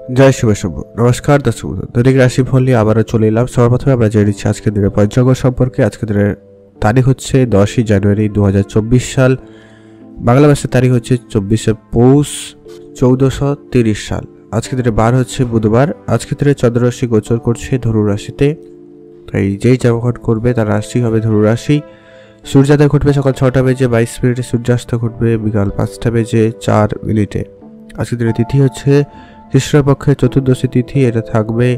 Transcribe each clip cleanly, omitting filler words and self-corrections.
জয় শিব শুভ। নমস্কার দর্শক বন্ধু, দৈনিক রাশিফল নিয়ে আবারও চলে এলাম। সবার প্রথমে আমরা জেনে নিচ্ছি আজকের দিনের পঞ্চাঙ্গ সম্পর্কে। আজকের দিনের তারিখ হচ্ছে 10ই জানুয়ারি 2024 সাল। বাংলা ভাষার তারিখ হচ্ছে 24শে পৌষ 1430 সাল। আজকের দিনের বার হচ্ছে বুধবার। আজকের দিনে চন্দ্ররাশি গোচর করছে ধনু রাশিতে, তাই যেই জন্মগ্রহণ করবে তার রাশি হবে ধনু রাশি। সূর্যোদয় ঘটবে সকাল 6টা বেজে 22 মিনিটে, সূর্যাস্ত ঘটবে বিকাল 5টা বেজে 4 মিনিটে। আজকের দিনের তিথি হচ্ছে কৃষ্ণপক্ষের চতুর্দশী তিথি, এটা থাকবে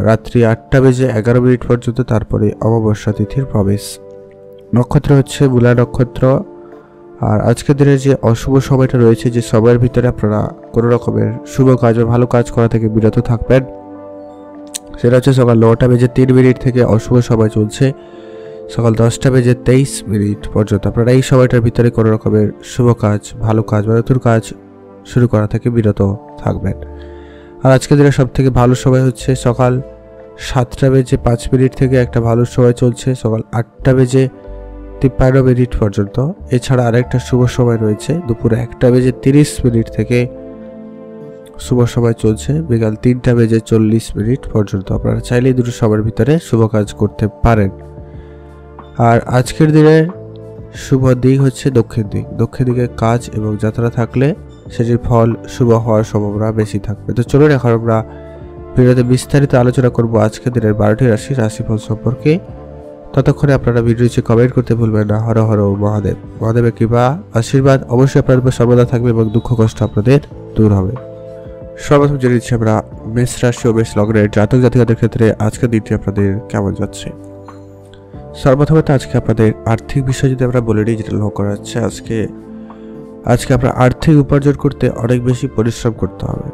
রাত্রি 8টা বেজে 11 মিনিট পর্যন্ত, তারপরে অমাবস্যা তিথির প্রবেশ। নক্ষত্র হচ্ছে মূলা নক্ষত্র। আর আজকের দিনের যে অশুভ সময়টা রয়েছে, যে সময়ের ভিতরে আপনারা কোনো রকমের শুভ কাজ বা ভালো কাজ করা থেকে বিরত থাকবেন, সেটা হচ্ছে সকাল 9টা বেজে 3 মিনিট থেকে অশুভ সময় চলছে সকাল 10টা বেজে 23 মিনিট পর্যন্ত। আপনারা এই সময়টার ভিতরে কোনো রকমের শুভ কাজ, ভালো কাজ বা নতুন কাজ শুরু করা থেকে বিরত থাকবেন। আর আজকের দিনে সব থেকে ভালো সময় হচ্ছে সকাল 7টা বেজে 5 মিনিট থেকে একটা ভালো সময় চলছে সকাল 8টা বেজে 53 মিনিট পর্যন্ত। এছাড়া আরেকটা শুভ সময় রয়েছে দুপুরে 1টা বেজে 30 মিনিট থেকে শুভ সময় চলছে বিকাল 3টা বেজে 40 মিনিট পর্যন্ত। আপনারা চাইলেই দুটো সময়ের ভিতরে শুভ কাজ করতে পারেন। আর আজকের দিনে শুভ দিক হচ্ছে দক্ষিণ দিক। দক্ষিণ দিকে কাজ এবং যাত্রা থাকলে সেটির ফল শুভ হওয়ার সম্ভাবনা বেশি থাকবে। তো চলুন এখন আমরা ভিডিওতে বিস্তারিত আলোচনা করব আজকের দিনের 12টি রাশিফল সম্পর্কে। ততক্ষণে আপনারা ভিডিওটি কমেন্ট করতে ভুলবেন না। হর হর মহাদেব। মহাদেবের কৃপা আশীর্বাদ অবশ্যই আপনাদের উপর সর্বদা থাকবে এবং দুঃখ কষ্ট আপনাদের দূর হবে। সর্বপ্রথম জেনে নিচ্ছি আমরা মেষ রাশি ও মেষ লগ্নের জাতক জাতিকাদের ক্ষেত্রে আজকের দিনটি আপনাদের কেমন যাচ্ছে। সর্বপ্রথমত আজকে আপনাদের আর্থিক বিষয় যদি আমরা বলে নিই, যেটা লক্ষ্য করা যাচ্ছে আজকে আপনার আর্থিক উপার্জন করতে অনেক বেশি পরিশ্রম করতে হবে,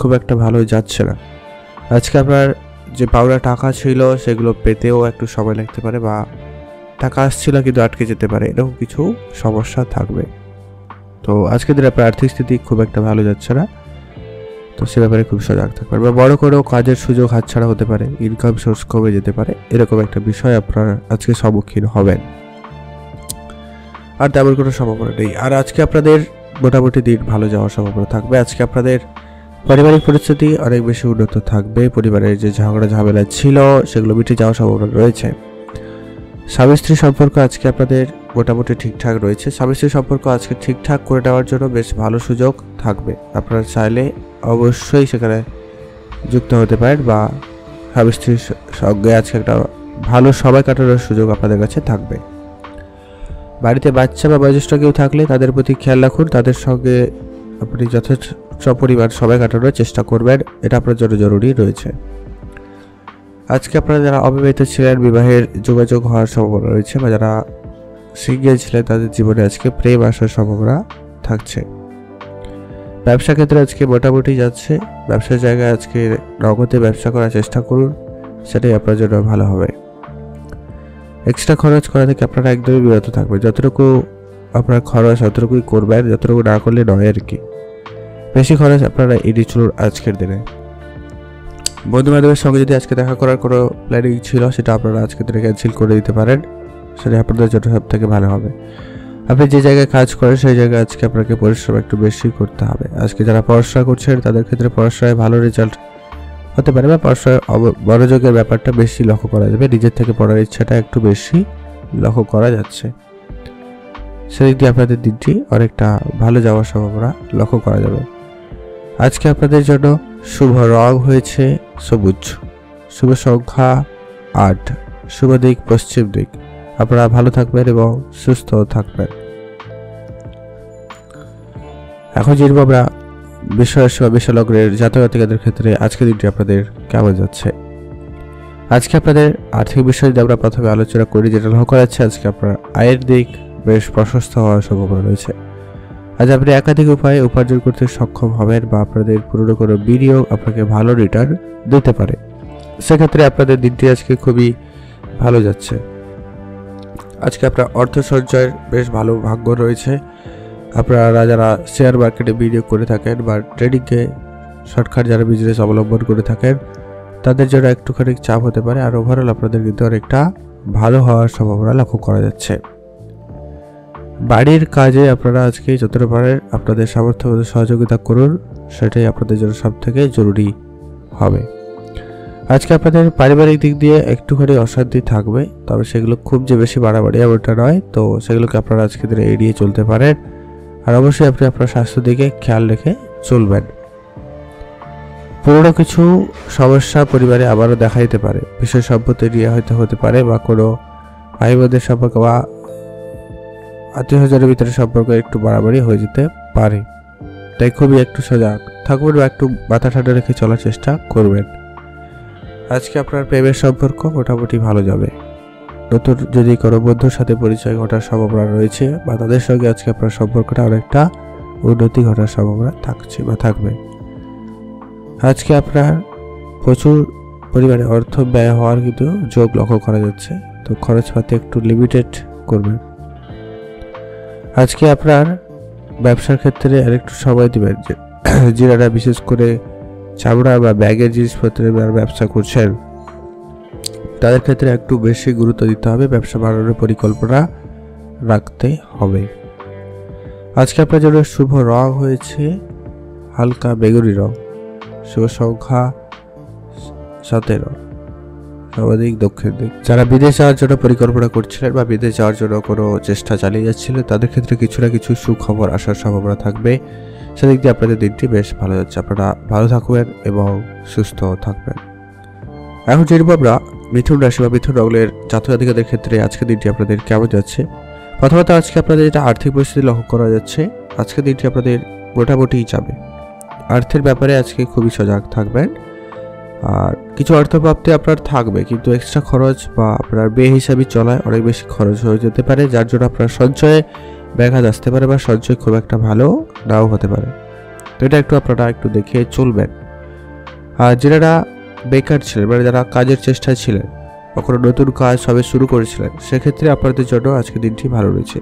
খুব একটা ভালোই যাচ্ছে না। আজকে আপনার যে পাওনা টাকা ছিল সেগুলো পেতেও একটু সময় লাগতে পারে, বা টাকা আসছিল কিন্তু আটকে যেতে পারে, এরকম কিছু সমস্যা থাকবে। তো আজকের দিনে আপনার আর্থিক স্থিতি খুব একটা ভালো যাচ্ছে না, তো সে ব্যাপারে খুব সজাগ থাকবেন। বা বড় করেও কাজের সুযোগ হাতছাড়া হতে পারে, ইনকাম সোর্স কমে যেতে পারে, এরকম একটা বিষয় আপনারা আজকে সম্মুখীন হবেন। আর তেমন কোনো সম্ভাবনা নেই। আর আজকে আপনাদের মোটামুটি দিন ভালো যাওয়ার সম্ভাবনা থাকবে। আজকে আপনাদের পারিবারিক পরিস্থিতি অনেক বেশি উন্নত থাকবে। পরিবারের যে ঝগড়া ঝামেলা ছিল সেগুলো মিটে যাওয়ার সম্ভাবনা রয়েছে। স্বামী স্ত্রী সম্পর্ক আজকে আপনাদের মোটামুটি ঠিকঠাক রয়েছে। স্বামী স্ত্রী সম্পর্ক আজকে ঠিকঠাক করে নেওয়ার জন্য বেশ ভালো সুযোগ থাকবে। আপনারা চাইলে অবশ্যই সেখানে যুক্ত হতে পারেন, বা স্বামী স্ত্রীর সঙ্গে আজকে একটা ভালো সময় কাটানোর সুযোগ আপনাদের কাছে থাকবে। বাড়িতে বাচ্চা বা বয়োজ্যেষ্ঠ কেউ থাকলে তাদের প্রতি খেয়াল রাখুন, তাদের সঙ্গে আপনি যথেষ্ট সপরিবার সময় কাটানোর চেষ্টা করবেন, এটা আপনার জন্য জরুরি রয়েছে। আজকে আপনারা যারা অবিবাহিত ছিলেন বিবাহের যোগাযোগ হওয়ার সম্ভাবনা রয়েছে, বা যারা সিঙ্গেল ছিলেন তাদের জীবনে আজকে প্রেম আসার সম্ভাবনা থাকছে। ব্যবসা ক্ষেত্রে আজকে মোটামুটি যাচ্ছে। ব্যবসার জায়গায় আজকে নগদে ব্যবসা করার চেষ্টা করুন, সেটাই আপনার জন্য ভালো হবে। এক্সট্রা খরচ করা থেকে আপনারা একদমই বিরত থাকবেন। যতটুকু আপনার খরচ ততটুকুই করবেন, যতটুকু না করলে নয় আর কি। বেশি খরচ আপনারা এড়িয়ে চলুন আজকের দিনে। বন্ধু বান্ধবের সঙ্গে যদি আজকে দেখা করার কোনো প্ল্যানিং ছিল সেটা আপনারা আজকের দিনে ক্যান্সেল করে দিতে পারেন, সেটা আপনাদের জন্য সব থেকে ভালো হবে। আপনি যে জায়গায় কাজ করেন সেই জায়গায় আজকে আপনাকে পরিশ্রম একটু বেশি করতে হবে। আজকে যারা পড়াশোনা করছেন তাদের ক্ষেত্রে পড়াশোনায় ভালো রেজাল্ট হতে পারে, বা পড়াশোনায় মনোযোগের ব্যাপারটা বেশি লক্ষ্য করা যাবে। নিজের থেকে পড়ার ইচ্ছাটা একটু বেশি লক্ষ্য করা যাচ্ছে, সেদিক দিয়ে আপনাদের দিনটি অনেকটা ভালো যাওয়ার সম্ভাবনা লক্ষ্য করা যাবে। আজকে আপনাদের জন্য শুভ রং হয়েছে সবুজ, শুভ সংখ্যা 8, শুভ দিক পশ্চিম দিক। আপনারা ভালো থাকবেন এবং সুস্থ থাকবেন। এখন জানবো আমরা বৃষরাশি বা বৃষ লগ্নের জাতক জাতিকাদের ক্ষেত্রে আজকের দিনটি আপনাদের কেমন যাচ্ছে। আজকে আপনাদের আর্থিক বিষয় যদি আমরা প্রথমে আলোচনা করি, যেটা লক্ষ্য করা যাচ্ছে আজকে আপনার আয়ের দিক বেশ প্রশস্ত হওয়ার সম্ভাবনা রয়েছে। আজ আপনি একাধিক উপায়ে উপার্জন করতে সক্ষম হবেন, বা আপনাদের পুরনো কোনো বিনিয়োগ আপনাকে ভালো রিটার্ন দিতে পারে। সেক্ষেত্রে আপনাদের দিনটি আজকে খুবই ভালো যাচ্ছে। আজকে আপনার অর্থ সঞ্চয়ের বেশ ভালো ভাগ্য রয়েছে। আপনারা যারা শেয়ার মার্কেটে বিনিয়োগ করে থাকেন বা ট্রেডিংকে শর্টকাট যারা বিজনেস অবলম্বন করে থাকেন তাদের জন্য একটুখানি চাপ হতে পারে। আর ওভারঅল আপনাদের কিন্তু অনেকটা ভালো হওয়ার সম্ভাবনা লক্ষ্য করা যাচ্ছে। বাড়ির কাজে আপনারা আজকে যতটা পারেন আপনাদের সামর্থ্য মতো সহযোগিতা করুন, সেটাই আপনাদের জন্য সবথেকে জরুরি হবে। আজকে আপনাদের পারিবারিক দিক দিয়ে একটুখানি অশান্তি থাকবে, তবে সেগুলো খুব যে বেশি বাড়াবাড়ি এমনটা নয়, তো সেগুলোকে আপনারা আজকে দিনে এড়িয়ে চলতে পারেন। আর অবশ্যই আপনি আপনার স্বাস্থ্য দিকে খেয়াল রেখে চলবেন। পুরনো কিছু সমস্যা পরিবারে আবারও দেখা দিতে পারে, বিষয় সম্পত্তি নিয়ে হয়তো হতে পারে, বা কোনো ভাই বোনদের সম্পর্ক বা আত্মীয় স্বজনের ভিতরে সম্পর্ক একটু বাড়াবাড়ি হয়ে যেতে পারে। তাই খুবই একটু সজাগ থাকবেন বা একটু মাথা ঠান্ডা রেখে চলার চেষ্টা করবেন। আজকে আপনার প্রেমের সম্পর্ক মোটামুটি ভালো যাবে। নতুন যদি কোনো বন্ধুর সাথে পরিচয় ঘটার সম্ভাবনা রয়েছে বা তাদের সঙ্গে আজকে আপনার সম্পর্কটা অনেকটা উন্নতি ঘটার সম্ভাবনা থাকছে বা থাকবে। আজকে আপনার প্রচুর পরিমাণে অর্থ ব্যয় হওয়ার কিন্তু যোগ লক্ষ্য করা যাচ্ছে, তো খরচপাতি একটু লিমিটেড করবেন। আজকে আপনার ব্যবসার ক্ষেত্রে আরেকটু সময় দেবেন, যারা বিশেষ করে চামড়া বা ব্যাগের জিনিসপত্রের ব্যবসা করছেন তাদের ক্ষেত্রে একটু বেশি গুরুত্ব দিতে হবে, ব্যবসা বাড়ানোর পরিকল্পনা রাখতে হবে। আজকে আপনার জন্য শুভ রং হয়েছে হালকা বেগুনি রং, শুভ সংখ্যা 17, সর্বাধিক দক্ষিণ দিক। যারা বিদেশ যাওয়ার জন্য পরিকল্পনা করছিলেন বা বিদেশ যাওয়ার জন্য কোনো চেষ্টা চালিয়ে যাচ্ছিলেন তাদের ক্ষেত্রে কিছু না কিছু সুখবর আসার সম্ভাবনা থাকবে, সেদিক দিয়ে আপনাদের দিনটি বেশ ভালো যাচ্ছে। আপনারা ভালো থাকবেন এবং সুস্থ থাকবেন। এখন জেনব আমরা মিথুন রাশি বা মিথুন লগ্নের জাতক জাতিকাদের ক্ষেত্রে আজকে দিনটি আপনাদের কেমন যাচ্ছে। প্রথমত আজকে আপনাদের যেটা আর্থিক পরিস্থিতি লক্ষ্য করা যাচ্ছে, আজকে দিনটি আপনাদের মোটামুটি যাবে। অর্থের ব্যাপারে আজকে খুবই সজাগ থাকবেন। আর কিছু অর্থপ্রাপ্তি আপনার থাকবে, কিন্তু এক্সট্রা খরচ বা আপনার বেহিসাবি চলায় অনেক বেশি খরচ হয়ে যেতে পারে, যার জন্য আপনার সঞ্চয়ে ব্যাঘাত আসতে পারে বা সঞ্চয় খুব একটা ভালো নাও হতে পারে। তো এটা একটু আপনারা একটু দেখে চলবেন। আর যারা বেকার ছিলেন মানে যারা কাজের চেষ্টায় ছিলেন বা কোনো নতুন কাজ সবে শুরু করেছিলেন, সেক্ষেত্রে আপনাদের জন্য আজকে দিনটি ভালো রয়েছে।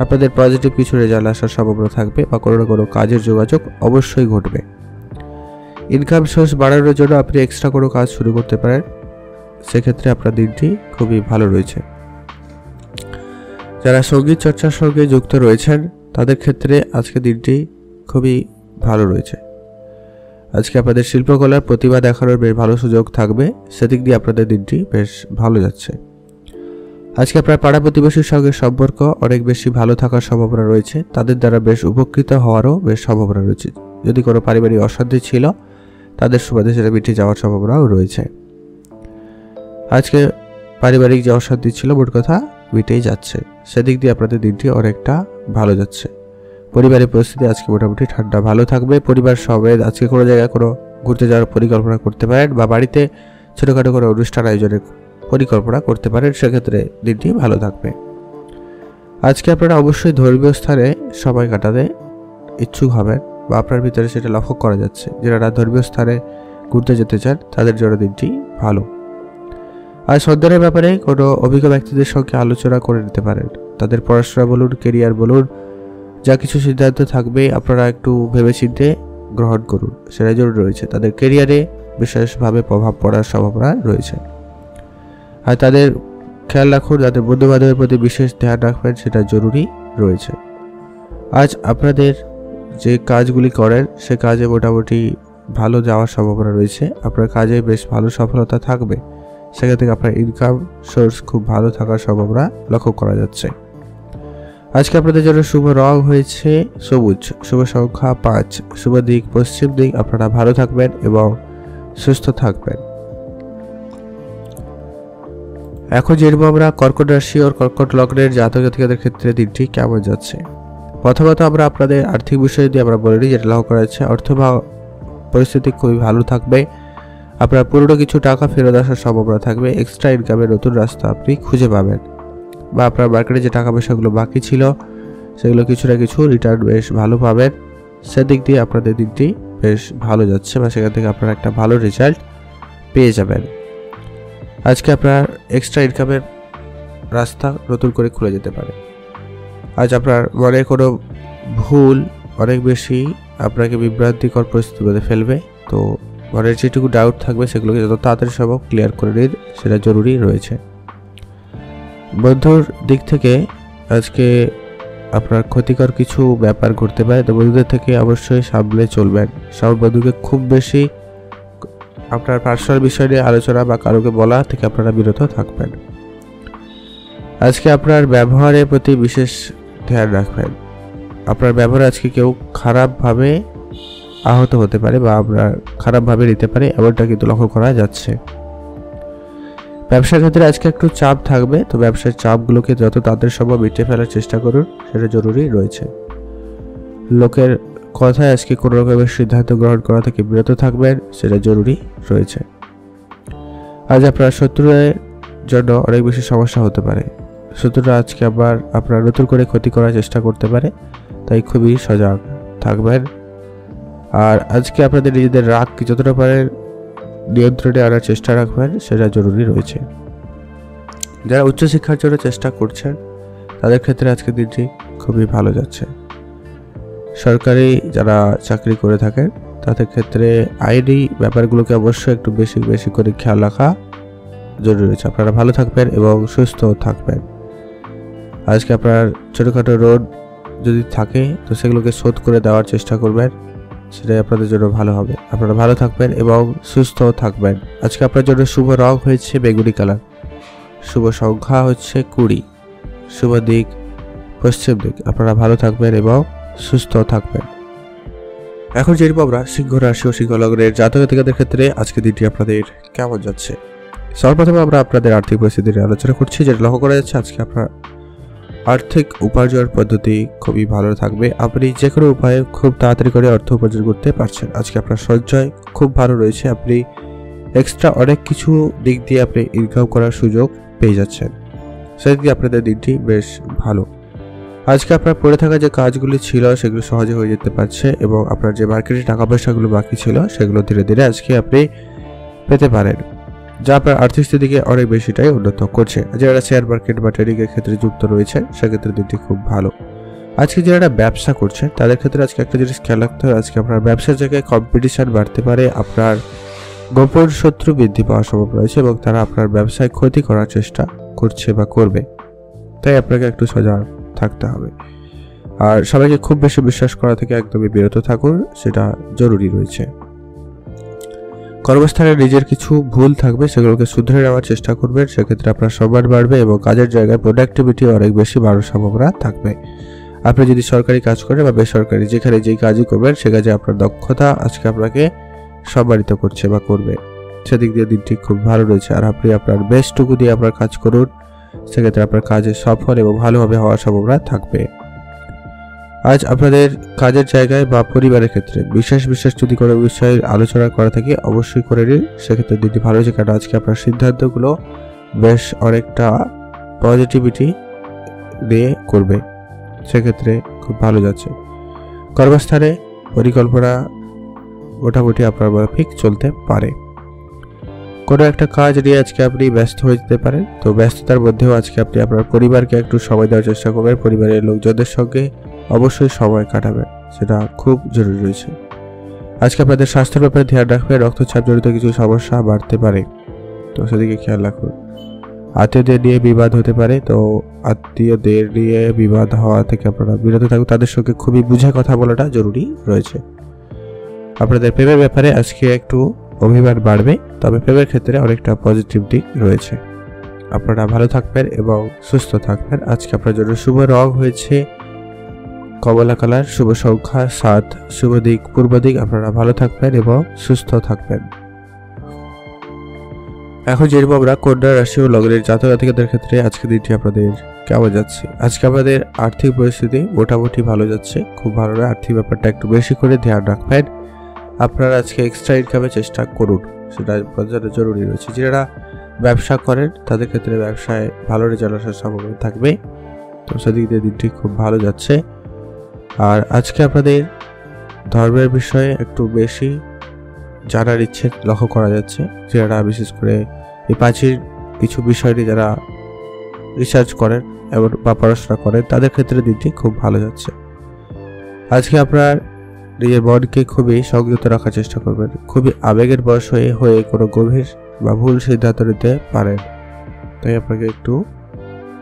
আপনাদের পজিটিভ কিছু রেজাল্ট আসার সম্ভাবনা থাকবে বা কোনো না কোনো কাজের যোগাযোগ অবশ্যই ঘটবে। ইনকাম সোর্স বাড়ানোর জন্য আপনি এক্সট্রা কোনো কাজ শুরু করতে পারেন, সেক্ষেত্রে আপনার দিনটি খুবই ভালো রয়েছে। যারা সঙ্গীত চর্চার সঙ্গে যুক্ত রয়েছেন তাদের ক্ষেত্রে আজকে দিনটি খুবই ভালো রয়েছে। আজকে আপনাদের শিল্পকলার প্রতিভা দেখানোর বেশ ভালো সুযোগ থাকবে, সেদিক দিয়ে আপনাদের দিনটি বেশ ভালো যাচ্ছে। আজকে আপনার পাড়া প্রতিবেশীর সঙ্গে সম্পর্ক অনেক বেশি ভালো থাকার সম্ভাবনা রয়েছে, তাদের দ্বারা বেশ উপকৃত হওয়ারও বেশ সম্ভাবনা রয়েছে। যদি কোনো পারিবারিক অশান্তি ছিল তাদের সুবাদে সেটা মিটে যাওয়ার সম্ভাবনাও রয়েছে। আজকে পারিবারিক যে অশান্তি ছিল মোট কথা মিটেই যাচ্ছে, সেদিক দিয়ে আপনাদের দিনটি অনেকটা ভালো যাচ্ছে। পরিবারের পরিস্থিতি আজকে মোটামুটি ঠান্ডা ভালো থাকবে। পরিবার সমেত আজকে কোনো জায়গায় কোনো ঘুরতে যাওয়ার পরিকল্পনা করতে পারেন বা বাড়িতে ছোটোখাটো কোনো অনুষ্ঠান আয়োজনের পরিকল্পনা করতে পারেন, সেক্ষেত্রে দিনটি ভালো থাকবে। আজকে আপনারা অবশ্যই ধর্মীয় স্থানে সময় কাটাতে ইচ্ছুক হবেন বা আপনার ভিতরে সেটা লক্ষ্য করা যাচ্ছে। যারা ধর্মীয় স্থানে ঘুরতে যেতে চান তাদের জন্য দিনটি ভালো। আর সন্তানের ব্যাপারে কোনো অভিজ্ঞ ব্যক্তিদের সঙ্গে আলোচনা করে নিতে পারেন। তাদের পড়াশোনা বলুন, কেরিয়ার বলুন, যা কিছু সিদ্ধান্ত থাকবে আপনারা একটু ভেবেচিন্তে গ্রহণ করুন, সেটা জরুরি রয়েছে। তাদের কেরিয়ারে বিশেষভাবে প্রভাব পড়ার সম্ভাবনা রয়েছে। আর তাদের খেয়াল রাখুন, তাদের বন্ধু বান্ধবের প্রতি বিশেষ ধ্যান রাখবেন, সেটা জরুরি রয়েছে। আজ আপনাদের যে কাজগুলি করেন সে কাজে মোটামুটি ভালো যাওয়ার সম্ভাবনা রয়েছে। আপনার কাজে বেশ ভালো সফলতা থাকবে, সেখান থেকে আপনার ইনকাম সোর্স খুব ভালো থাকার সম্ভাবনা লক্ষ্য করা যাচ্ছে। আজকে আপনাদের জন্য শুভ রং হয়েছে সবুজ, শুভ সংখ্যা 5, শুভ দিক পশ্চিম দিক। আপনারা ভালো থাকবেন এবং সুস্থ থাকবেন। এখন জেনব আমরা কর্কট রাশি ও কর্কট লগ্নের জাতক জাতিকাদের ক্ষেত্রে দিনটি কেমন যাচ্ছে। প্রথমত আমরা আপনাদের আর্থিক বিষয় দিয়ে আমরা বলে নিই, যেটা লক্ষ্য করা যাচ্ছে অর্থ বা পরিস্থিতি খুবই ভালো থাকবে। আপনার পুরনো কিছু টাকা ফেরত আসার সম্ভাবনা থাকবে। এক্সট্রা ইনকামের নতুন রাস্তা আপনি খুঁজে পাবেন বা আপনার মার্কেটে যে টাকা পয়সাগুলো বাকি ছিল সেগুলো কিছু না কিছু রিটার্ন বেশ ভালো পাবেন। সেদিক দিয়ে আপনাদের দিনটি বেশ ভালো যাচ্ছে বা সেখান থেকে আপনারা একটা ভালো রেজাল্ট পেয়ে যাবেন। আজকে আপনার এক্সট্রা ইনকামের রাস্তা নতুন করে খুলে যেতে পারে। আজ আপনার মনে কোনো ভুল অনেক বেশি আপনাকে বিভ্রান্তিকর পরিস্থিতির মধ্যে ফেলবে, তো মনের যেটুকু ডাউট থাকবে সেগুলোকে যত তাড়াতাড়ি সম্ভব ক্লিয়ার করে নিন, সেটা জরুরি রয়েছে। বন্ধুর দিক থেকে আজকে আপনার ক্ষতিকর কিছু ব্যাপার ঘটতে পারে, তো বন্ধুদের থেকে অবশ্যই সামলে চলবেন। সব বন্ধুকে খুব বেশি আপনার পার্সোনাল বিষয় নিয়ে আলোচনা বা কারোকে বলা থেকে আপনারা বিরত থাকবেন। আজকে আপনার ব্যবহারের প্রতি বিশেষ ধ্যান রাখবেন। আপনার ব্যবহারে আজকে কেউ খারাপভাবে আহত হতে পারে বা আপনার খারাপভাবে নিতে পারে, এমনটা কিন্তু লক্ষ্য করা যাচ্ছে। ব্যবসার ক্ষেত্রে আজকে একটু চাপ থাকবে, তো ব্যবসার চাপগুলোকে যত তাড়াতাড়ি সম্ভব মিটিয়ে ফেলার চেষ্টা করুন, সেটা জরুরি রয়েছে। লোকের কথায় আজকে কোনো রকমের সিদ্ধান্ত গ্রহণ করা থেকে বিরত থাকবেন, সেটা জরুরি রয়েছে। আজ আপনার শত্রুদের জন্য অনেক বেশি সমস্যা হতে পারে। শত্রুরা আজকে আবার আপনার নতুন করে ক্ষতি করার চেষ্টা করতে পারে, তাই খুবই সজাগ থাকবেন। আর আজকে আপনাদের নিজেদের রাগ যতটা পারেন নিয়ন্ত্রণে আনার চেষ্টা রাখবেন, সেটা জরুরি রয়েছে। যারা উচ্চশিক্ষার জন্য চেষ্টা করছেন তাদের ক্ষেত্রে আজকে দিনটি খুবই ভালো যাচ্ছে। সরকারি যারা চাকরি করে থাকেন তাদের ক্ষেত্রে আইনি ব্যাপারগুলোকে অবশ্যই একটু বেশি বেশি করে খেয়াল রাখা জরুরি রয়েছে। আপনারা ভালো থাকবেন এবং সুস্থ থাকবেন। আজকে আপনার ছোটোখাটো ঋণ যদি থাকে তো সেগুলোকে শোধ করে দেওয়ার চেষ্টা করবেন, সেটাই আপনাদের জন্য ভালো হবে। আপনারা ভালো থাকবেন এবং সুস্থ থাকবেন। আজকে আপনার জন্য শুভ রং হয়েছে বেগুনি কালার, শুভ সংখ্যা হচ্ছে 20, শুভ দিক পশ্চিম দিক। আপনারা ভালো থাকবেন এবং সুস্থ থাকবেন। এখন যে আমরা সিংহ রাশি ও সিংহ লগ্নের জাতক জাতিকাদের ক্ষেত্রে আজকে দিনটি আপনাদের কেমন যাচ্ছে। সর্বপ্রথমে আমরা আপনাদের আর্থিক পরিস্থিতি নিয়ে আলোচনা করছি, যেটা লক্ষ্য করা যাচ্ছে আজকে আপনার আর্থিক উপার্জনের পদ্ধতি খুবই ভালো থাকবে। আপনি যে কোনো উপায়ে খুব তাড়াতাড়ি করে অর্থ উপার্জন করতে পারছেন। আজকে আপনার সঞ্চয় খুব ভালো রয়েছে। আপনি এক্সট্রা অনেক কিছু দিক দিয়ে আপনি ইনকাম করার সুযোগ পেয়ে যাচ্ছেন, সেদিকে আপনাদের দিনটি বেশ ভালো। আজকে আপনার পড়ে থাকা যে কাজগুলি ছিল সেগুলো সহজে হয়ে যেতে পারছে এবং আপনার যে মার্কেটে টাকা পয়সাগুলো বাকি ছিল সেগুলো ধীরে ধীরে আজকে আপনি পেতে পারেন, যা আপনার আর্থিক স্থিতিকে অনেক বেশিটাই উন্নত করছে। যারা শেয়ার মার্কেট বা ট্রেডিং এর ক্ষেত্রে যুক্ত রয়েছে সেক্ষেত্রে দিনটি খুব ভালো। আজকে যারা ব্যবসা করছে তাদের ক্ষেত্রে আজকে একটা জিনিস খেয়াল রাখতে হবে, আজকে আপনার ব্যবসার জায়গায় কম্পিটিশন বাড়তে পারে, আপনার গোপন শত্রু বৃদ্ধি পাওয়ার সম্ভাবনা রয়েছে এবং তারা আপনার ব্যবসায় ক্ষতি করার চেষ্টা করছে বা করবে, তাই আপনাকে একটু সজাগ থাকতে হবে। আর সবাইকে খুব বেশি বিশ্বাস করা থেকে একদমই বিরত থাকুন, সেটা জরুরি রয়েছে। কর্মস্থানে নিজের কিছু ভুল থাকবে, সেগুলোকে শুধরে নেওয়ার চেষ্টা করবেন, সেক্ষেত্রে আপনার সম্মান বাড়বে এবং কাজের জায়গায় প্রোডাক্টিভিটি অনেক বেশি বাড়ার সম্ভাবনা থাকবে। আপনি যদি সরকারি কাজ করেন বা বেসরকারি, যেখানে যেই কাজই করবেন সে কাজে আপনার দক্ষতা আজকে আপনাকে সম্মানিত করছে বা করবে, সেদিক দিয়ে দিনটি খুব ভালো রয়েছে। আর আপনি আপনার বেস্টটুকু দিয়ে আপনার কাজ করুন, সেক্ষেত্রে আপনার কাজে সফল এবং ভালোভাবে হওয়ার সম্ভাবনা থাকবে। আজ আপনাদের কাজের জায়গায় বা পরিবারের ক্ষেত্রে বিশেষ যদি কোনো বিষয়ে আলোচনা করা থাকে অবশ্যই করে নিন, সেক্ষেত্রে দিনটি ভালো হয়েছে। কারণ আজকে আপনার সিদ্ধান্তগুলো বেশ অনেকটা পজিটিভিটি দিয়ে করবে, সেক্ষেত্রে খুব ভালো যাচ্ছে। কর্মস্থানে পরিকল্পনা মোটামুটি আপনার মাফিক চলতে পারে। কোনো একটা কাজ নিয়ে আজকে আপনি ব্যস্ত হয়ে যেতে পারেন, তো ব্যস্ততার মধ্যেও আজকে আপনি আপনার পরিবারকে একটু সময় দেওয়ার চেষ্টা করবেন, পরিবারের লোকজনদের সঙ্গে অবশ্যই সময় কাটাবেন, সেটা খুব জরুরি রয়েছে। আজকে আপনাদের স্বাস্থ্যের ব্যাপারে ধ্যান রাখবেন, রক্তচাপ জনিত কিছু সমস্যা বাড়তে পারে, তো সেদিকে খেয়াল রাখুন। আত্মীয়দের নিয়ে বিবাদ হতে পারে, তো আত্মীয়দের নিয়ে বিবাদ হওয়া থেকে আপনারা বিরত থাকুন, তাদের সঙ্গে খুবই বুঝে কথা বলাটা জরুরি রয়েছে। আপনাদের প্রেমের ব্যাপারে আজকে একটু অভিমান বাড়বে, তবে প্রেমের ক্ষেত্রে অনেকটা পজিটিভ দিক রয়েছে। আপনারা ভালো থাকবেন এবং সুস্থ থাকবেন। আজকে আপনার জন্য শুভ রং হয়েছে কমলা কালার, শুভ সংখ্যা 7, শুভ দিক পূর্ব দিক। আপনারা ভালো থাকবেন এবং সুস্থ থাকবেন। এখন যেরকম আমরা কন্যা রাশি ও লগ্নের জাতক জাতিকাদের ক্ষেত্রে আজকে দিনটি আপনাদের কেমন যাচ্ছে। আজকে আমাদের আর্থিক পরিস্থিতি মোটামুটি ভালো যাচ্ছে, খুব ভালো না। আর্থিক ব্যাপারটা একটু বেশি করে ধ্যান রাখবেন। আপনারা আজকে এক্সট্রা ইনকামের চেষ্টা করুন, সেটা আপনাদের জরুরি রয়েছে। যারা ব্যবসা করেন তাদের ক্ষেত্রে ব্যবসায় ভালো রেজাল্ট আসার সম্ভাবনা থাকবে, তো সেদিক দিয়ে দিনটি খুব ভালো যাচ্ছে। আর আজকে আপনাদের ধর্মের বিষয়ে একটু বেশি জানার ইচ্ছে লক্ষ্য করা যাচ্ছে। যারা বিশেষ করে এই প্রাচীন কিছু বিষয় নিয়ে যারা রিসার্চ করেন এবং বা পড়াশোনা করেন তাদের ক্ষেত্রে দিনটি খুব ভালো যাচ্ছে। আজকে আপনার নিজের মনকে খুবই সংযত রাখার চেষ্টা করবেন। খুবই আবেগের বশ হয়ে কোনো গভীর বা ভুল সিদ্ধান্ত নিতে পারেন, তাই আপনাকে একটু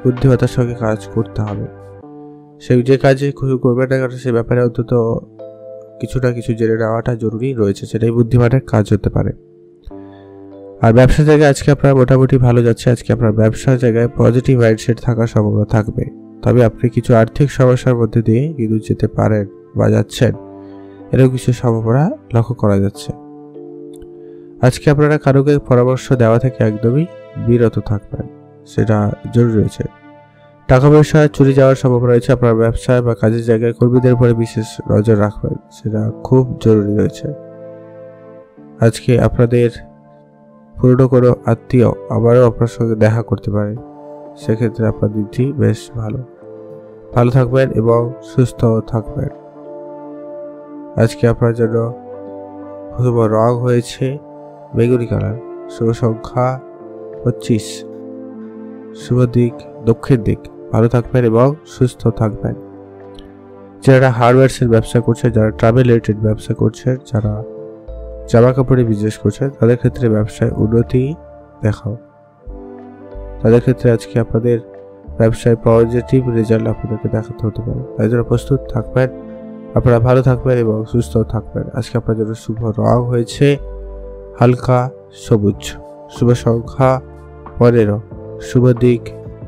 বুদ্ধিমত্তার সঙ্গে কাজ করতে হবে। সেই যে কাজে করবেন না কেন সে ব্যাপারে অন্তত কিছু না কিছু জেনে নেওয়াটা জরুরি রয়েছে, সেটাই বুদ্ধিমানের কাজ হতে পারে। আর ব্যবসা জায়গায় আজকে আপনার মোটামুটি ভালো যাচ্ছে। আজকে আপনার ব্যবসার জায়গায় পজিটিভ মাইন্ডসেট থাকার সম্ভাবনা থাকবে, তবে আপনি কিছু আর্থিক সমস্যার মধ্যে দিয়ে কিন্তু যেতে পারেন বা যাচ্ছেন, এরকম কিছু সম্ভাবনা লক্ষ্য করা যাচ্ছে। আজকে আপনারা কারোকে পরামর্শ দেওয়া থেকে একদমই বিরত থাকবেন, সেটা জরুরি রয়েছে। টাকা পয়সা চুরি যাওয়ার সম্ভাবনা রয়েছে। আপনার ব্যবসায় বা কাজের জায়গায় কর্মীদের উপরে বিশেষ নজর রাখবেন, সেটা খুব জরুরি রয়েছে। আজকে আপনাদের পুরনো কোনো আত্মীয় আবারও আপনার সঙ্গে দেখা করতে পারে, সেক্ষেত্রে আপনার দিনটি বেশ ভালো থাকবেন এবং সুস্থ থাকবেন। আজকে আপনার জন্য শুভ রং হয়েছে বেগুনি কালার, শুভ সংখ্যা 25, শুভ দিক দক্ষিণ দিক। ভালো থাকবেন এবং সুস্থ থাকবেন। যারা হার্ডওয়্যারসের ব্যবসা করছে, যারা ট্রাভেল রিলেটেড ব্যবসা করছে, যারা জামা কাপড়ে বিজনেস করছে, তাদের ক্ষেত্রে ব্যবসায় উন্নতি দেখাও। তাদের ক্ষেত্রে আজকে আপনাদের ব্যবসায় পজিটিভ রেজাল্ট আপনাদেরকে দেখাতে হতে পারে, তাই জন্য প্রস্তুত থাকবেন। আপনারা ভালো থাকবেন এবং সুস্থ থাকবেন। আজকে আপনার জন্য শুভ রং হয়েছে হালকা সবুজ, শুভ সংখ্যা 15, শুভ দিক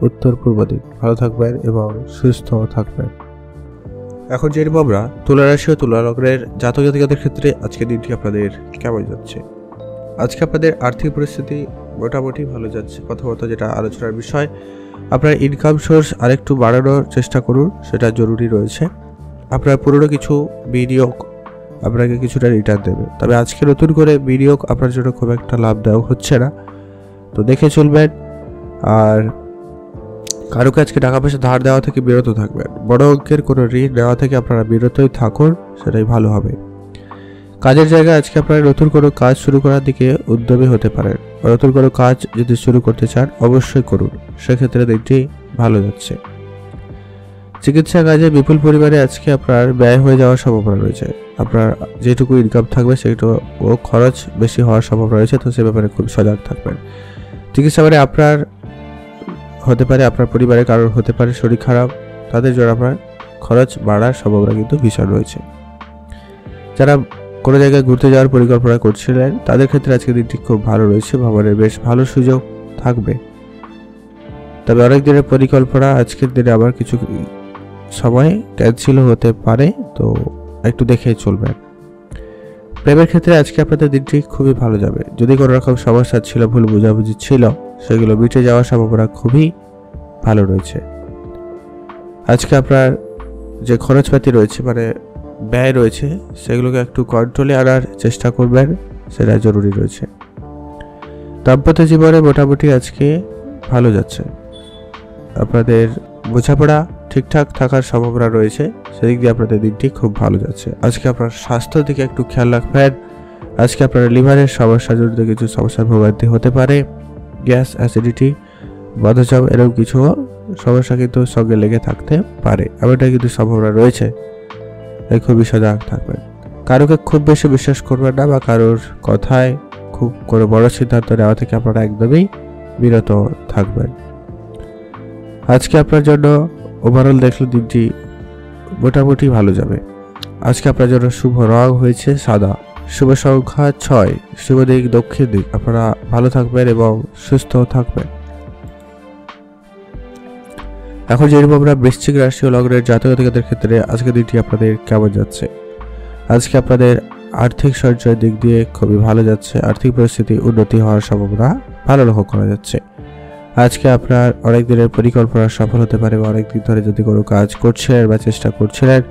উত্তর পূর্ব দিক। ভালো থাকবেন এবং সুস্থ থাকবেন। এখন জেনে আমরা তুলা রাশি ও তুলা লগ্নের জাতক জাতিকাদের ক্ষেত্রে আজকের দিনটি আপনাদের কেমন যাচ্ছে। আজকে আপনাদের আর্থিক পরিস্থিতি মোটামুটি ভালো যাচ্ছে। প্রথমত যেটা আলোচনার বিষয়, আপনার ইনকাম সোর্স আরেকটু বাড়ানোর চেষ্টা করুন, সেটা জরুরি রয়েছে। আপনার পুরনো কিছু বিনিয়োগ আপনাকে কিছুটা রিটার্ন দেবে, তবে আজকে নতুন করে বিনিয়োগ আপনার জন্য খুব একটা লাভদায়ক হচ্ছে না, তো দেখে চলবেন। আর কারো কাছকে টাকা পয়সা ধার দেওয়া থেকে বিরত থাকবেন। বড় অঙ্কের কোনো ঋণ নেওয়া থেকে আপনারা বিরতই থাকুন, সেটাই ভালো হবে। কাজের জায়গায় আজকে আপনারা নতুন কোনো কাজ শুরু করার দিকে উদ্যমী হতে পারেন। নতুন কোনো কাজ যদি শুরু করতে চান অবশ্যই করুন, সেক্ষেত্রে দিনটি ভালো যাচ্ছে। চিকিৎসা কাজে বিপুল পরিমাণে আজকে আপনার ব্যয় হয়ে যাওয়ার সম্ভাবনা রয়েছে। আপনার যেটুকু ইনকাম থাকবে সেটুকু খরচ বেশি হওয়ার সম্ভাবনা রয়েছে, তো সে ব্যাপারে খুব সজাগ থাকবেন। চিকিৎসা মানে আপনার হতে পারে, আপনার পরিবারের কারোর হতে পারে শরীর খারাপ, তাদের জন্য আপনার খরচ বাড়ার সম্ভাবনা কিন্তু ভীষণ রয়েছে। যারা কোনো জায়গায় ঘুরতে যাওয়ার পরিকল্পনা করছিলেন, তাদের ক্ষেত্রে আজকের দিনটি খুব ভালো রয়েছে, ভ্রমণের বেশ ভালো সুযোগ থাকবে। তবে অনেক দিনের পরিকল্পনা আজকের দিনে আবার কিছু সময় ক্যান্সেল হতে পারে, তো একটু দেখে চলবেন। প্রেমের ক্ষেত্রে আজকে আপনাদের দিনটি খুবই ভালো যাবে। যদি কোনো রকম সমস্যা ছিল, ভুল বোঝাবুঝি ছিল, সেগুলো মিটে যাওয়ার সম্ভাবনা খুবই ভালো রয়েছে। আজকে আপনার যে খরচপাতি রয়েছে মানে ব্যয় রয়েছে, সেগুলোকে একটু কন্ট্রোলে আনার চেষ্টা করবেন, সেটা জরুরি রয়েছে। দাম্পত্য জীবনে মোটামুটি আজকে ভালো যাচ্ছে। আপনাদের বোঝাপড়া ঠিকঠাক থাকার সম্ভাবনা রয়েছে, সেদিক দিয়ে আপনাদের দিনটি খুব ভালো যাচ্ছে। আজকে আপনার স্বাস্থ্যের দিকে একটু খেয়াল রাখবেন। আজকে আপনার লিভারের সমস্যা জড়িত কিছু সমস্যার ভোগান্তি হতে পারে। গ্যাস, অ্যাসিডিটি, বদহজম এরকম কিছু সমস্যা কিন্তু সঙ্গে লেগে থাকতে পারে, এমনটা কিন্তু সম্ভাবনা রয়েছে, তাই খুবই সজাগ থাকবেন। কারোকে খুব বেশি বিশ্বাস করবেন না, বা কারোর কথায় খুব কোনো বড় সিদ্ধান্ত নেওয়া থেকে আপনারা একদমই বিরত থাকবেন। আজকে আপনার জন্য ওভারঅল দেখলে দিনটি মোটামুটি ভালো যাবে। আজকে আপনার জন্য শুভ রং হয়েছে সাদা, শুভ সংখ্যা 6, শুভ দিক দক্ষিণ দিক। আপনারা ভালো থাকবেন এবং সুস্থ থাকবেন। এখন যেরকম আমরা বৃশ্চিক রাশি ও লগ্নের জাতক জাতিকাদের ক্ষেত্রে আজকের দিনটি আপনাদের কেমন যাচ্ছে। আজকে আপনাদের আর্থিক সঞ্চয়ের দিক দিয়ে খুবই ভালো যাচ্ছে। আর্থিক পরিস্থিতি উন্নতি হওয়ার সম্ভাবনা ভালো লক্ষ্য করা যাচ্ছে। আজকে আপনার অনেক দিনের পরিকল্পনা সফল হতে পারে, বা অনেকদিন ধরে যদি কোনো কাজ করছিলেন বা চেষ্টা করছিলেন,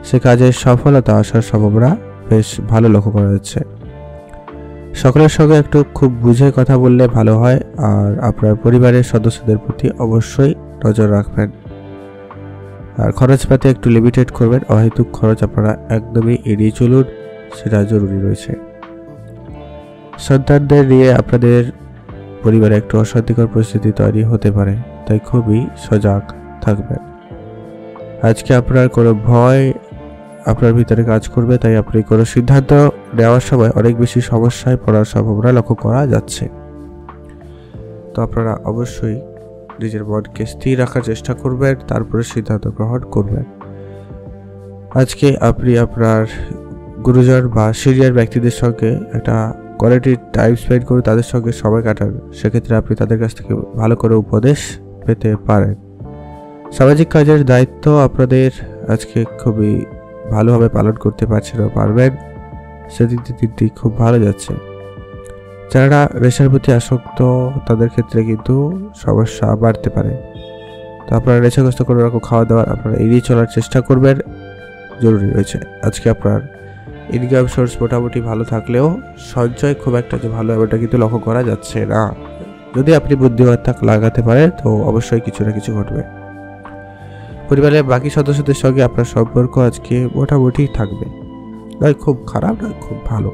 সে কাজের সফলতা আসার সম্ভাবনা বেশ ভালো লক্ষ্য করা যাচ্ছে। সকলের সঙ্গে একটু খুব বুঝে কথা বললে ভালো হয়। আর আপনার পরিবারের সদস্যদের প্রতি অবশ্যই নজর রাখবেন। আর খরচপাতি একটু লিমিটেড করবেন, অহেতুক খরচ আপনারা একদমই এড়িয়ে চলুন, সেটা জরুরি রয়েছে। সন্তানদের নিয়ে আপনাদের পরিবারে একটু অশান্তিকর পরিস্থিতি তৈরি হতে পারে, তাই খুবই সজাগ থাকবেন। আজকে আপনার কোনো ভয় আপনার ভিতরে কাজ করবে, তাই আপনি কোনো সিদ্ধান্ত নেওয়ার সময় অনেক বেশি সমস্যায় পড়ার সম্ভাবনা লক্ষ্য করা যাচ্ছে। তো আপনারা অবশ্যই নিজের মনকে স্থির রাখার চেষ্টা করবেন, তারপরে সিদ্ধান্ত গ্রহণ করবেন। আজকে আপনি আপনার গুরুজন বা সিনিয়র ব্যক্তিদের সঙ্গে একটা কোয়ালিটি টাইম স্পেন্ড করে তাদের সঙ্গে সময় কাটান। সেক্ষেত্রে আপনি তাদের কাছ থেকে ভালো করে উপদেশ পেতে পারেন। সামাজিক কাজের দায়িত্ব আপনাদের আজকে খুবই ভালোভাবে পালন করতে পারছেন ও পারবেন, সেদিক দিকটি খুব ভালো যাচ্ছে। যারা নেশার প্রতি আসক্ত তাদের ক্ষেত্রে কিন্তু সমস্যা বাড়তে পারে। তো আপনারা নেশাগ্রস্ত কোনো রকম খাওয়া দাওয়া আপনারা এড়িয়ে চলার চেষ্টা করবেন, জরুরি রয়েছে। আজকে আপনার ইনকাম সোর্স মোটামুটি ভালো থাকলেও সঞ্চয় খুব একটা যে ভালো এমনটা কিন্তু লক্ষ্য করা যাচ্ছে না। যদি আপনি বুদ্ধিমত্তা লাগাতে পারেন তো অবশ্যই কিছু না কিছু ঘটবে। পরিবারের বাকি সদস্যদের সঙ্গে আপনার সম্পর্ক আজকে মোটামুটি থাকবে, নয় খুব খারাপ নয় খুব ভালো।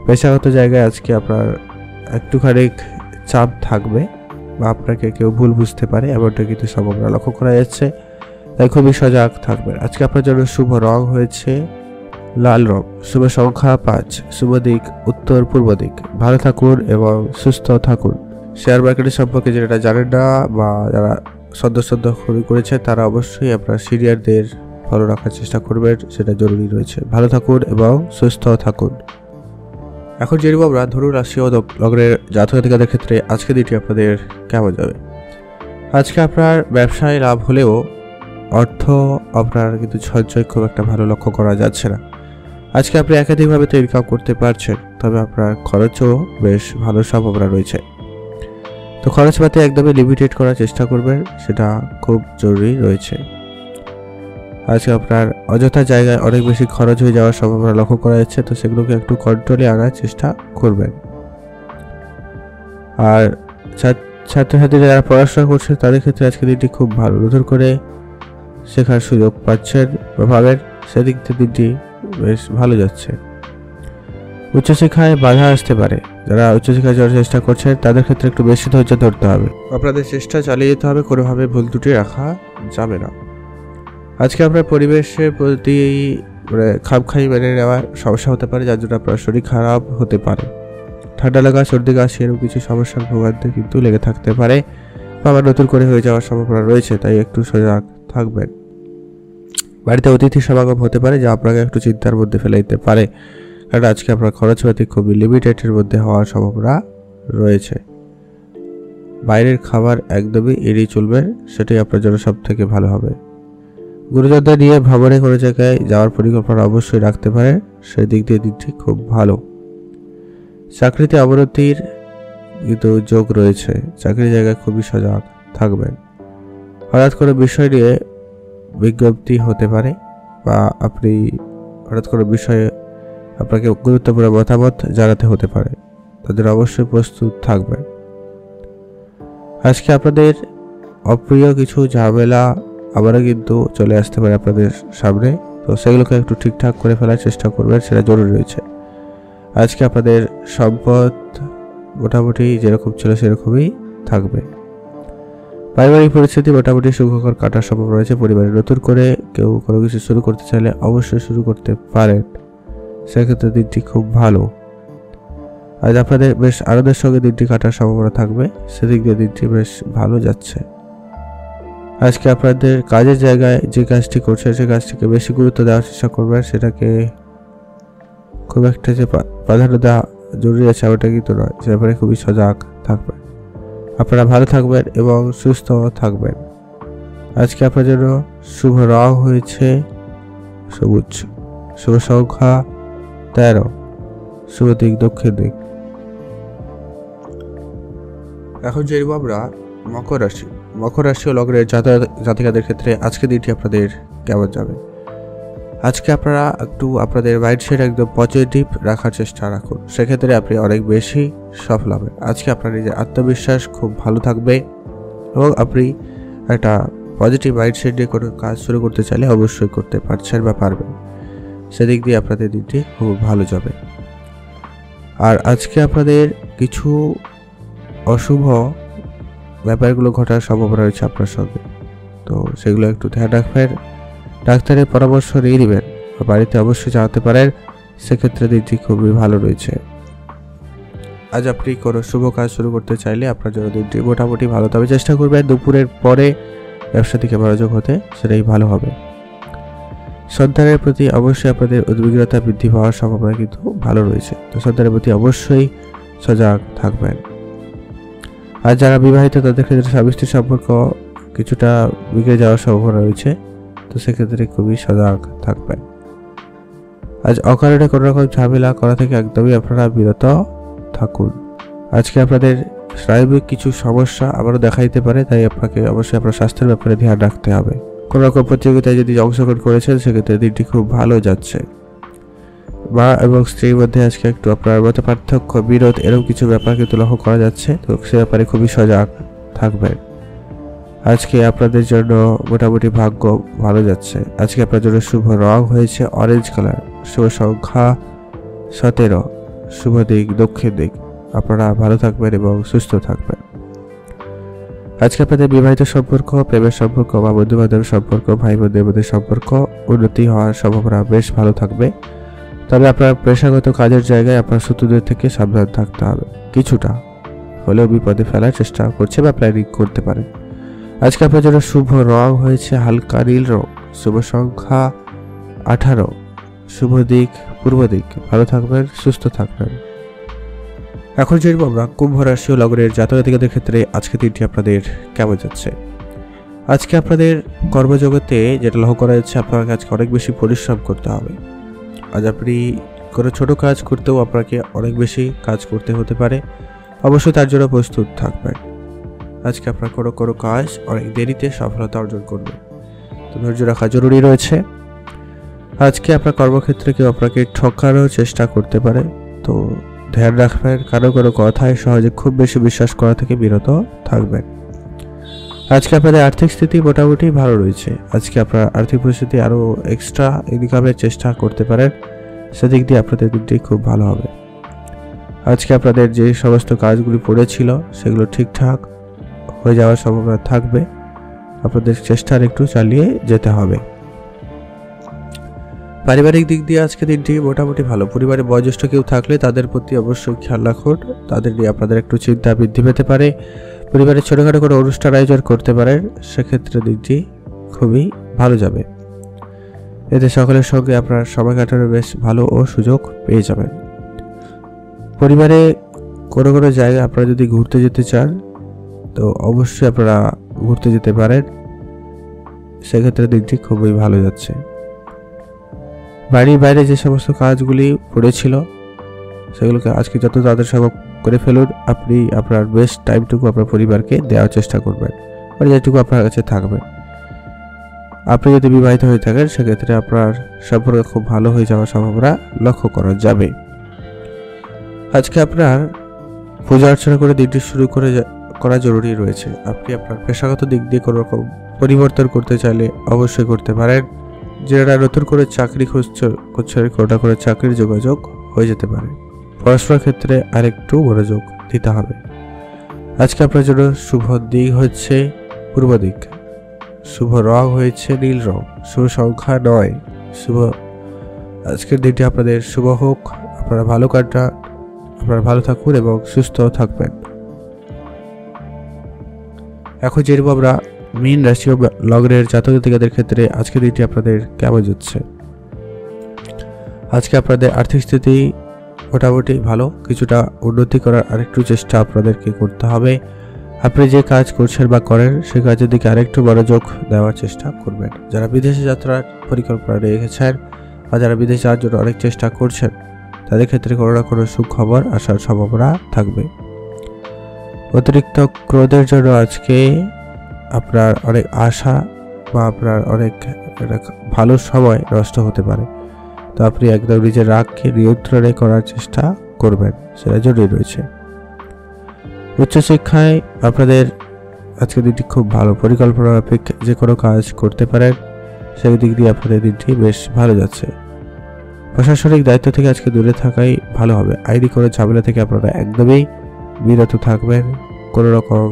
পেশাগত জায়গায় আজকে আপনার একটুখানি চাপ থাকবে বা আপনাকে কেউ ভুল বুঝতে পারে, এমনটা কিন্তু সম্ভাবনা লক্ষ্য করা যাচ্ছে, তাই খুবই সজাগ থাকবেন। আজকে আপনার জন্য শুভ রং হয়েছে লাল রং, শুভ সংখ্যা 5, শুভ দিক উত্তর পূর্ব দিক। ভালো থাকুন এবং সুস্থ থাকুন। শেয়ার মার্কেটের সম্পর্কে যেটা জানেন না বা যারা সদ্য খুবই করেছে তারা অবশ্যই আপনার সিনিয়রদের ফলো রাখার চেষ্টা করবেন, সেটা জরুরি রয়েছে। ভালো থাকুন এবং সুস্থ থাকুন। এখন জেনে নেব আমরা ধনু রাশি ও লগ্নের জাতক জাতিকাদের ক্ষেত্রে আজকে দিনটি আপনাদের কেমন যাবে। আজকে আপনার ব্যবসায় লাভ হলেও অর্থ আপনার কিন্তু সঞ্চয় খুব একটা ভালো লক্ষ্য করা যাচ্ছে না। আজকে আপনি একাধিকভাবে তো ইনকাম করতে পারছেন, তবে আপনার খরচও বেশ ভালো সম্ভাবনা রয়েছে। তো খরচপাতি একদমই লিমিটেড করার চেষ্টা করবেন, সেটা খুব জরুরি রয়েছে। আজকে আপনার অযথা জায়গায় অনেক বেশি খরচ হয়ে যাওয়ার সম্ভাবনা লক্ষ্য করা যাচ্ছে, তো সেগুলোকে একটু কন্ট্রোলে আনার চেষ্টা করবেন। আর ছাত্রছাত্রীরা যারা পড়াশোনা করছেন তাদের ক্ষেত্রে আজকে দিনটি খুব ভালো, নতুন করে শেখার সুযোগ পাচ্ছেন বা পাবেন, সেদিক থেকে দিনটি বেশ ভালো যাচ্ছে। উচ্চশিক্ষায় বাধা আসতে পারে, যারা উচ্চশিক্ষায় যাওয়ার চেষ্টা করছেন তাদের ক্ষেত্রে একটু বেশি ধৈর্য ধরতে হবে, আপনাদের চেষ্টা চালিয়ে যেতে হবে, কোনোভাবে ভুল ত্রুটি রাখা যাবে না। আজকে আপনার পরিবেশের প্রতি খামখাই মেনে নেওয়ার সমস্যা হতে পারে, যার জন্য আপনার শরীর খারাপ হতে পারে। ঠান্ডা লাগা, সর্দি কাশি এরকম কিছু সমস্যার ভোগান্তি কিন্তু লেগে থাকতে পারে বা আবার নতুন করে হয়ে যাওয়ার সম্ভাবনা রয়েছে, তাই একটু সজাগ থাকবেন। বাড়িতে অতিথি সমাগম হতে পারে, যা আপনাকে একটু চিন্তার মধ্যে ফেলে দিতে পারে, কারণ আজকে আপনার খরচপাতি খুবই লিমিটেডের মধ্যে হওয়ার সম্ভাবনা রয়েছে। বাইরের খাবার একদমই এড়িয়ে চলবেন, সেটাই আপনার জন্য সব থেকে ভালো হবে। গুরুজনদের নিয়ে ভ্রমণে কোনো জায়গায় যাওয়ার পরিকল্পনা অবশ্যই রাখতে পারে, সেই দিক দিয়ে দিকটি খুব ভালো। চাকরিতে অবনতির কিন্তু যোগ রয়েছে, চাকরির জায়গায় খুবই সজাগ থাকবেন। হঠাৎ করে বিষয় নিয়ে বিজ্ঞপ্তি হতে পারে বা আপনি হঠাৎ করে বিষয়ে আপনাকে গুরুত্বপূর্ণ মতামত জানাতে হতে পারে, তাদের অবশ্যই প্রস্তুত থাকবেন। আজকে আপনাদের অপ্রিয় কিছু ঝামেলা আবারও কিন্তু চলে আসতে পারে আপনাদের সামনে, তো সেগুলোকে একটু ঠিকঠাক করে ফেলার চেষ্টা করবেন, সেটা জরুরি রয়েছে। আজকে আপনাদের সম্পদ মোটামুটি যেরকম ছিল সেরকমই থাকবে। পারিবারিক পরিস্থিতি মোটামুটি সুখকর কাটার সম্ভাবনা রয়েছে। পরিবারে নতুন করে কেউ কোনো কিছু শুরু করতে চাইলে অবশ্যই শুরু করতে পারেন, সেক্ষেত্রে দিনটি খুব ভালো। আজ আপনাদের বেশ আনন্দের সঙ্গে দিনটি কাটার সম্ভাবনা থাকবে, সেদিক দিয়ে দিনটি বেশ ভালো যাচ্ছে। আজকে আপনাদের কাজের জায়গায় যে কাজটি করছেন সে কাজটিকে বেশি গুরুত্ব দেওয়ার চেষ্টা করবেন, সেটাকে খুব একটা যে প্রাধান্য দেওয়া জরুরি আছে ওটা কিন্তু নয়, সে ব্যাপারে খুবই সজাগ থাকবেন। আপনারা ভালো থাকবেন এবং সুস্থ থাকবেন। আজকে আপনার জন্য শুভ রং হয়েছে সবুজ, শুভ সংখ্যা 13, শুভ দিক দক্ষিণ দিক। এখন জেনব আমরা মকর রাশি। মকর রাশি ও লগ্নের জাতিকাদের ক্ষেত্রে আজকে দিনটি আপনাদের কেমন যাবে। আজকে আপনারা একটু আপনাদের মাইন্ডসেট একদম পজিটিভ রাখার চেষ্টা রাখুন, সেক্ষেত্রে আপনি অনেক বেশি সফল হবেন। আজকে আপনার নিজের আত্মবিশ্বাস খুব ভালো থাকবে এবং আপনি একটা পজিটিভ মাইন্ডসেট নিয়ে কোনো কাজ শুরু করতে চাইলে অবশ্যই করতে পারছেন বা পারবেন, সেদিক দিয়ে আপনাদের দিনটি খুব ভালো যাবে। আর আজকে আপনাদের কিছু অশুভ ব্যাপারগুলো ঘটার সম্ভাবনা রয়েছে আপনার সঙ্গে, তো সেগুলো একটু ধ্যান রাখবেন। ডাক্তারের পরামর্শ নিয়ে নেবেন, বাড়িতে অবশ্যই জানাতে পারেন, সেক্ষেত্রে দিনটি খুবই ভালো রয়েছে। আজ আপনি কোনো শুভ কাজ শুরু করতে চাইলে আপনার জন্য দিনটি মোটামুটি ভালো, তবে চেষ্টা করবেন দুপুরের পরে ব্যবসা থেকে মনোযোগ হতে, সেটাই ভালো হবে। সন্তানের প্রতি অবশ্যই আপনাদের উদ্বিগ্নতা বৃদ্ধি পাওয়ার সম্ভাবনা কিন্তু ভালো রয়েছে, তো সন্তানের প্রতি অবশ্যই সজাগ থাকবেন। আর যারা বিবাহিত তাদের ক্ষেত্রে স্বামী স্ত্রীর সম্পর্ক কিছুটা বিগড়ে যাওয়ার সম্ভাবনা রয়েছে, তো সেক্ষেত্রে খুবই সজাগ থাকবেন। আজ অকারণে কোনো রকম ঝামেলা করা থেকে একদমই আপনারা বিরত থাকুন। আজকে আপনাদের শারীরিক কিছু সমস্যা আবারও দেখা দিতে পারে, তাই আপনাকে অবশ্যই আপনার স্বাস্থ্যের ব্যাপারে ধ্যান রাখতে হবে। কোনো রকম প্রতিযোগিতায় যদি অংশগ্রহণ করেছেন সেক্ষেত্রে দিনটি খুব ভালো যাচ্ছে। মা এবং স্ত্রীর মধ্যে আজকে একটু আপনার মতো পার্থক্য, বিরোধ, এরকম কিছু ব্যাপার কিন্তু লক্ষ্য করা যাচ্ছে, তো সে ব্যাপারে খুবই সজাগ থাকবেন। আজকে আপনাদের জন্য মোটামুটি ভাগ্য ভালো যাচ্ছে। আজকে আপনার জন্য শুভ রং হয়েছে অরেঞ্জ কালার, শুভ সংখ্যা 17, শুভ দিক দক্ষিণ দিক। আপনারা ভালো থাকবেন এবং সুস্থ থাকবেন। আজকে আপনাদের বিবাহিত সম্পর্ক, প্রেমের সম্পর্ক বা বন্ধু বান্ধবের সম্পর্ক, ভাই বোনদের মধ্যে সম্পর্ক উন্নতি হওয়ার সম্ভাবনা বেশ ভালো থাকবে, তবে আপনার পেশাগত কাজের জায়গায় আপনার শত্রুদের থেকে সাবধান থাকতে হবে। কিছুটা হলেও বিপদে ফেলার চেষ্টা করছে বা প্ল্যানিং করতে পারেন। আজকে আপনার জন্য শুভ রং হয়েছে হালকা নীল রং, শুভ সংখ্যা 18, শুভ দিক পূর্ব দিক। ভালো থাকবেন, সুস্থ থাকবেন। এখন জানব আমরা কুম্ভ রাশি ও লগ্নের জাতক জাতিকাদের ক্ষেত্রে আজকে দিনটি আপনাদের কেমন যাচ্ছে। আজকে আপনাদের কর্মজগতে যেটা লক্ষ্য করা যাচ্ছে, আপনাকে আজকে অনেক বেশি পরিশ্রম করতে হবে। আজ আপনি কোনো ছোটো কাজ করতেও আপনাকে অনেক বেশি কাজ করতে হতে পারে, অবশ্যই তার জন্য প্রস্তুত থাকবেন। আজকে আপনার কোনো কাজ অনেক দেরিতে সফলতা অর্জন করবে, তো ধৈর্য রাখা জরুরি রয়েছে। আজকে আপনার কর্মক্ষেত্রে কেউ আপনাকে ঠকানোর চেষ্টা করতে পারে, তো ধ্যান রাখবেন। কারো কথায় সহজে খুব বেশি বিশ্বাস করা থেকে বিরত থাকবেন। আজকে আপনাদের আর্থিক স্থিতি মোটামুটি ভালো রয়েছে। আজকে আপনার আর্থিক পরিস্থিতি আরও এক্সট্রা ইনকামের চেষ্টা করতে পারেন, সেদিক দিয়ে আপনাদের দিকটি খুব ভালো হবে। আজকে আপনাদের যে সমস্ত কাজগুলি পড়েছিল সেগুলো ঠিকঠাক হয়ে যাওয়ার সম্ভাবনা থাকবে, আপনাদের চেষ্টার একটু চালিয়ে যেতে হবে। পারিবারিক দিক দিয়ে আজকে দিনটি মোটামুটি ভালো। পরিবারে বয়োজ্যেষ্ঠ কেউ থাকলে তাদের প্রতি অবশ্যই খেয়াল রাখুন, তাদের নিয়ে আপনাদের একটু চিন্তা বৃদ্ধি পেতে পারে। পরিবারে ছোটোখাটো কোনো অনুষ্ঠান আয়োজন করতে পারেন, সেক্ষেত্রে দিনটি খুবই ভালো যাবে। এতে সকলের সঙ্গে আপনার সময় কাটানোর বেশ ভালো ও সুযোগ পেয়ে যাবেন। পরিবারে কোনো জায়গায় আপনারা যদি ঘুরতে যেতে চান, তো অবশ্যই আপনারা ঘুরতে যেতে পারেন, সেক্ষেত্রে দিনটি খুবই ভালো যাচ্ছে। বাড়ির বাইরে যে সমস্ত কাজগুলি পড়েছিল সেগুলোকে আজকে যত তাদের সম্ভব করে ফেলুন। আপনি আপনার বেস্ট টাইমটুকু আপনার পরিবারকে দেওয়ার চেষ্টা করবেন, মানে যেটুকু আপনার কাছে থাকবে। আপনি যদি বিবাহিত হয়ে থাকেন সেক্ষেত্রে আপনার সম্পর্ক খুব ভালো হয়ে যাওয়ার সম্ভাবনা লক্ষ্য করা যাবে। আজকে আপনার পূজা অর্চনা করে দিনটি শুরু করা জরুরি রয়েছে। আপনি আপনার পেশাগত দিক দিয়ে কোনো রকম পরিবর্তন করতে চাইলে অবশ্যই করতে পারেন। যারা নতুন করে চাকরি খুঁজছেন কোনোটা করে চাকরির যোগাযোগ হয়ে যেতে পারে। পড়াশোনার ক্ষেত্রে আরেকটু মনোযোগ দিতে হবে। আজকে আপনার জন্য শুভ দিক হচ্ছে পূর্ব দিক, শুভ রং হয়েছে নীল রং, শুভ সংখ্যা 9, শুভ। আজকের দিনটি আপনাদের শুভ হোক, আপনারা ভালো কাটান, আপনারা ভালো থাকুন এবং সুস্থ থাকবেন। এখন জেনব আমরা মীন রাশি ও লগ্নের জাতক জাতিকাদের ক্ষেত্রে আজকের দিনটি আপনাদের কেমন যাচ্ছে। আজকে আপনাদের আর্থিক স্থিতি মোটামুটি ভালো, কিছুটা উন্নতি করার আরেকটু চেষ্টা আপনাদেরকে করতে হবে। আপনি যে কাজ করছেন বা করেন সে কাজের দিকে আরেকটু মনোযোগ দেওয়ার চেষ্টা করবেন। যারা বিদেশে যাত্রার পরিকল্পনা রেখেছেন বা যারা বিদেশে যাওয়ার জন্য অনেক চেষ্টা করছেন, তাদের ক্ষেত্রে কোনো না কোনো সুখবর আসার সম্ভাবনা থাকবে। অতিরিক্ত ক্রোধের জন্য আজকে আপনার অনেক আশা বা আপনার অনেক ভালো সময় নষ্ট হতে পারে, তো আপনি একদম নিজের রাগকে নিয়ন্ত্রণে করার চেষ্টা করবেন, সেটা জরুরি রয়েছে। উচ্চশিক্ষায় আপনাদের আজকে দিনটি খুব ভালো, পরিকল্পনা মাফিক যে কোনো কাজ করতে পারেন, সেই দিক দিয়ে আপনাদের দিনটি বেশ ভালো যাচ্ছে। প্রশাসনিক দায়িত্ব থেকে আজকে দূরে থাকাই ভালো হবে। আইনি কোনো ঝামেলা থেকে আপনারা একদমই বিরত থাকবেন, কোনো রকম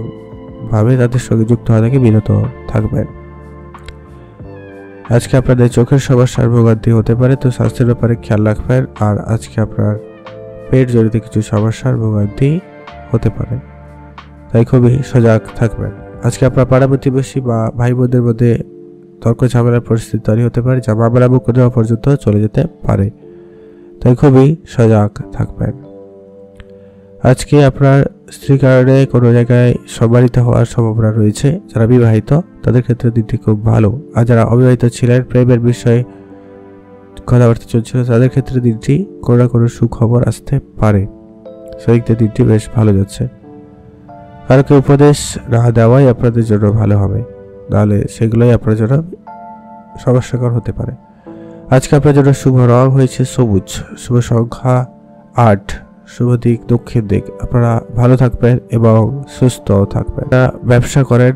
ভাবে তাদের সঙ্গে যুক্ত হওয়া থেকে বিরত থাকবেন। আজকে আপনাদের চোখের সমস্যার ভোগান্তি হতে পারে, তো স্বাস্থ্যের ব্যাপারে খেয়াল রাখবেন। আর আজকে আপনার পেট জনিত কিছু সমস্যার ভোগান্তি হতে পারে, তাই খুবই সজাগ থাকবেন। আজকে আপনার পাড়া প্রতিবেশী বা ভাই বোনদের মধ্যে তর্ক ঝামেলার পরিস্থিতি তৈরি হতে পারে, যা মামলা মোকদ্দমা পর্যন্ত চলে যেতে পারে, তাই খুবই সজাগ থাকবেন। আজকে আপনার স্ত্রীর কারণে কোনো জায়গায় সম্মানিত হওয়ার সম্ভাবনা রয়েছে। যারা বিবাহিত তাদের ক্ষেত্রে দিনটি খুব ভালো, আর যারা অবিবাহিত ছিলেন, প্রেমের বিষয়ে কথাবার্তা চলছিল, তাদের ক্ষেত্রে দিনটি কোনো না কোনো সুখবর আসতে পারে। সেদিক থেকে দিনটি বেশ ভালো যাচ্ছে। কারোকে উপদেশ না দেওয়াই আপনাদের জন্য ভালো হবে, তাহলে সেগুলোই আপনার জন্য সমস্যাকর হতে পারে। আজকে আপনার জন্য শুভ রং হয়েছে সবুজ, শুভ সংখ্যা 8, শুভ দিক দক্ষিণ দিক। আপনারা ভালো থাকবেন এবং সুস্থ থাকবেন। যারা ব্যবসা করেন,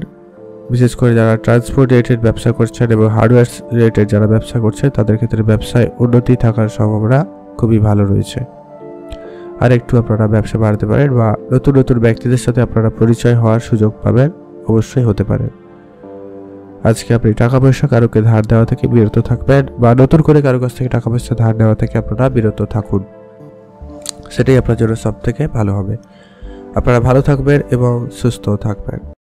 বিশেষ করে যারা ট্রান্সপোর্ট রিলেটেড ব্যবসা করছেন এবং হার্ডওয়্যার রিলেটেড যারা ব্যবসা করছেন, তাদের ক্ষেত্রে ব্যবসায় উন্নতি থাকার সম্ভাবনা খুবই ভালো রয়েছে। আর একটু আপনারা ব্যবসা বাড়াতে পারেন বা নতুন নতুন ব্যক্তিদের সাথে আপনারা পরিচয় হওয়ার সুযোগ পাবেন, অবশ্যই হতে পারে। আজকে আপনি টাকা পয়সা কারোকে ধার দেওয়া থেকে বিরত থাকবেন বা নতুন করে কারো কাছ থেকে টাকা পয়সা ধার নেওয়া থেকে আপনারা বিরত থাকুন, সেটাই আপনার জন্য সব থেকে ভালো হবে। আপনারা ভালো থাকবেন এবং সুস্থ থাকবেন।